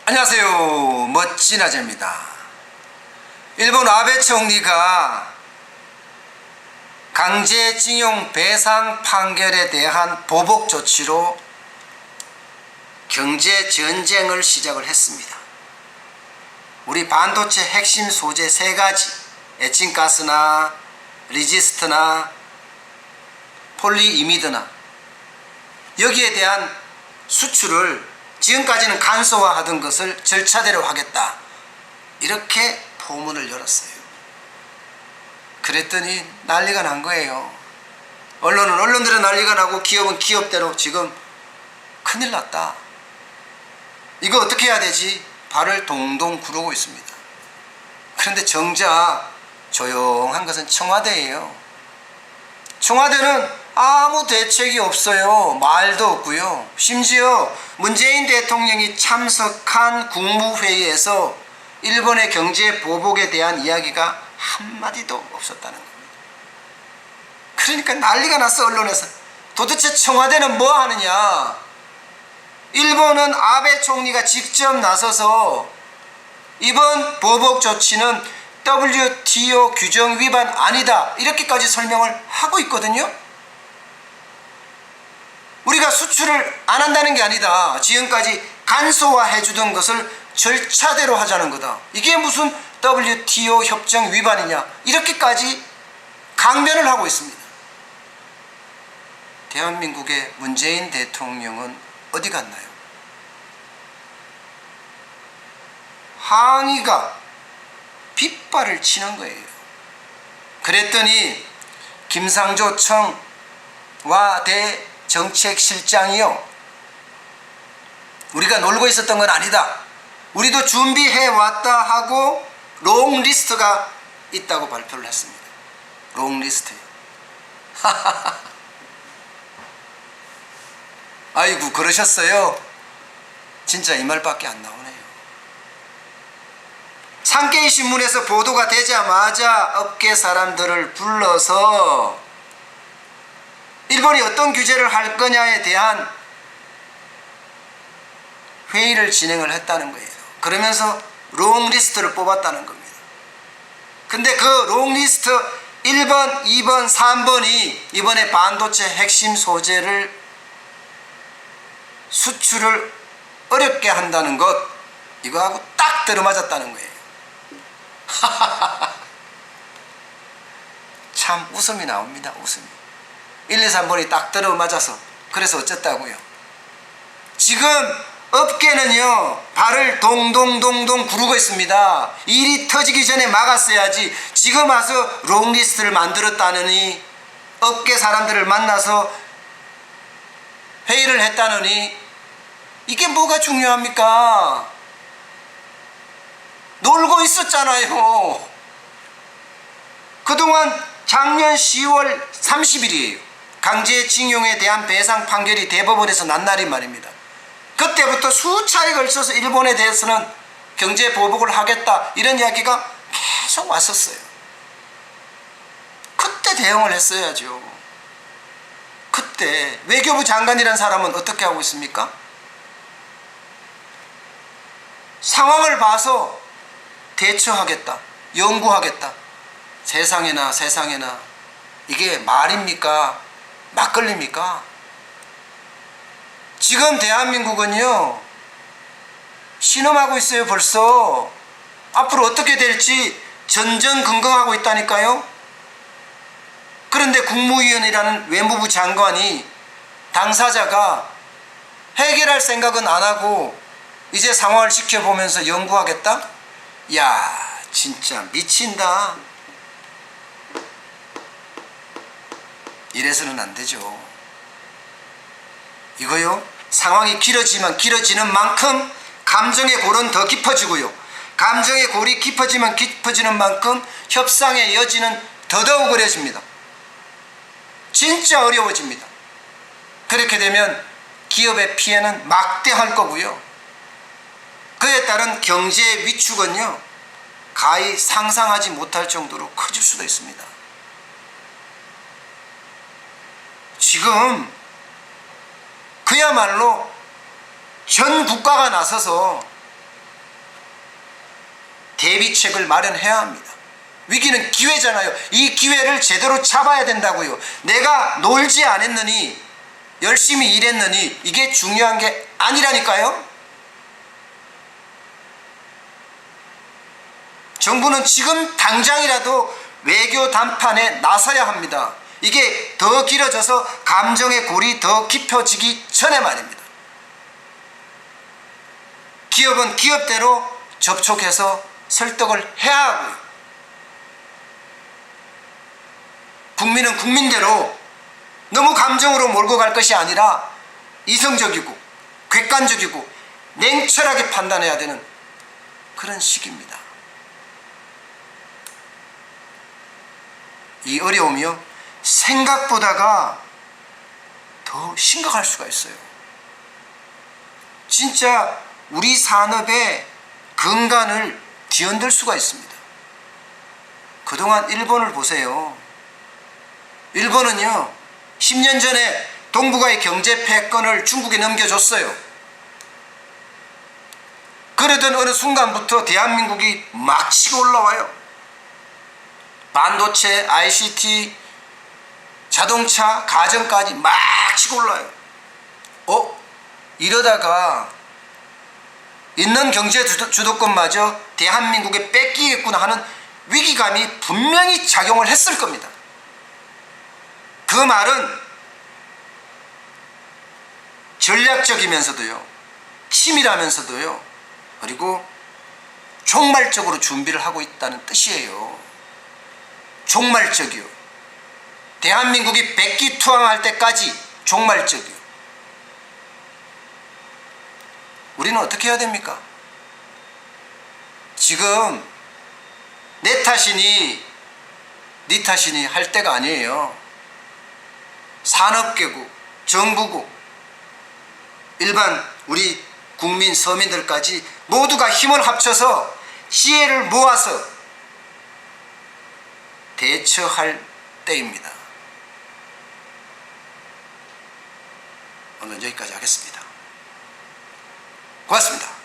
안녕하세요. 멋진 아재입니다. 일본 아베 총리가 강제징용 배상 판결에 대한 보복 조치로 경제전쟁을 시작을 했습니다. 우리 반도체 핵심 소재 3가지, 에칭가스나 리지스트나 폴리이미드나 여기에 대한 수출을 지금까지는 간소화하던 것을 절차대로 하겠다, 이렇게 포문을 열었어요. 그랬더니 난리가 난 거예요. 언론은 언론대로 난리가 나고 기업은 기업대로 지금 큰일 났다, 이거 어떻게 해야 되지? 발을 동동 구르고 있습니다. 그런데 정작 조용한 것은 청와대예요. 청와대는 아무 대책이 없어요. 말도 없고요. 심지어 문재인 대통령이 참석한 국무회의에서 일본의 경제 보복에 대한 이야기가 한마디도 없었다는 겁니다. 그러니까 난리가 났어, 언론에서. 도대체 청와대는 뭐 하느냐? 일본은 아베 총리가 직접 나서서 이번 보복 조치는 WTO 규정 위반 아니다, 이렇게까지 설명을 하고 있거든요. 우리가 수출을 안 한다는 게 아니다, 지금까지 간소화해 주던 것을 절차대로 하자는 거다, 이게 무슨 WTO 협정 위반이냐, 이렇게까지 강변을 하고 있습니다. 대한민국의 문재인 대통령은 어디 갔나요? 항의가 빗발을 치는 거예요. 그랬더니 김상조 청와 대정책실장이요, 우리가 놀고 있었던 건 아니다, 우리도 준비해 왔다 하고 롱리스트가 있다고 발표를 했습니다. 롱리스트요. 아이고, 그러셨어요? 진짜 이 말밖에 안 나오네요. 산케이 신문에서 보도가 되자마자 업계 사람들을 불러서 일본이 어떤 규제를 할 거냐에 대한 회의를 진행을 했다는 거예요. 그러면서 롱리스트를 뽑았다는 겁니다. 근데 그 롱리스트 1번, 2번, 3번이 이번에 반도체 핵심 소재를 수출을 어렵게 한다는 것, 이거하고 딱 들어맞았다는 거예요. 참 웃음이 나옵니다. 웃음이. 1, 2, 3번이 딱 들어맞아서. 그래서 어쨌다고요? 지금 업계는요, 발을 동동동동 구르고 있습니다. 일이 터지기 전에 막았어야지. 지금 와서 롱리스트를 만들었다느니, 업계 사람들을 만나서 회의를 했다느니, 이게 뭐가 중요합니까? 놀고 있었잖아요. 그동안 작년 10월 30일이에요. 강제징용에 대한 배상 판결이 대법원에서 난 날이 말입니다. 그때부터 수차에 걸쳐서 일본에 대해서는 경제 보복을 하겠다, 이런 이야기가 계속 왔었어요. 그때 대응을 했어야죠. 그때 외교부 장관이라는 사람은 어떻게 하고 있습니까? 상황을 봐서 대처하겠다, 연구하겠다. 세상에나 세상에나, 이게 말입니까? 막걸리입니까? 지금 대한민국은요, 신음하고 있어요. 벌써 앞으로 어떻게 될지 전전긍긍하고 있다니까요. 그런데 국무위원이라는 외무부 장관이, 당사자가 해결할 생각은 안 하고 이제 상황을 지켜보면서 연구하겠다? 야, 진짜 미친다. 이래서는 안 되죠. 이거요, 상황이 길어지면 길어지는 만큼 감정의 골은 더 깊어지고요, 감정의 골이 깊어지면 깊어지는 만큼 협상의 여지는 더더욱 어려집니다. 진짜 어려워집니다. 그렇게 되면 기업의 피해는 막대할 거고요, 그에 따른 경제 위축은요, 가히 상상하지 못할 정도로 커질 수도 있습니다. 지금 그야말로 전 국가가 나서서 대비책을 마련해야 합니다. 위기는 기회잖아요. 이 기회를 제대로 잡아야 된다고요. 내가 놀지 않았느니, 열심히 일했느니 이게 중요한 게 아니라니까요. 정부는 지금 당장이라도 외교 담판에 나서야 합니다. 이게 더 길어져서 감정의 골이 더 깊어지기 전에 말입니다. 기업은 기업대로 접촉해서 설득을 해야 하고요. 국민은 국민대로 너무 감정으로 몰고 갈 것이 아니라 이성적이고 객관적이고 냉철하게 판단해야 되는 그런 시기입니다. 이 어려움이요, 생각보다가 더 심각할 수가 있어요. 진짜 우리 산업의 근간을 뒤흔들 수가 있습니다. 그동안 일본을 보세요. 일본은요, 10년 전에 동북아의 경제 패권을 중국에 넘겨줬어요. 그러던 어느 순간부터 대한민국이 막 치고 올라와요. 반도체, ICT, 자동차, 가전까지 막 치고 올라와요. 이러다가 있는 경제 주도권마저 대한민국에 뺏기겠구나 하는 위기감이 분명히 작용을 했을 겁니다. 그 말은 전략적이면서도요, 치밀하면서도요, 그리고 종말적으로 준비를 하고 있다는 뜻이에요. 종말적이요. 대한민국이 백기투항할 때까지 종말적이요. 우리는 어떻게 해야 됩니까? 지금 내 탓이니 네 탓이니 할 때가 아니에요. 산업계고 정부고 일반 우리 국민 서민들까지 모두가 힘을 합쳐서 지혜를 모아서 대처할 때입니다. 오늘 여기까지 하겠습니다. 고맙습니다.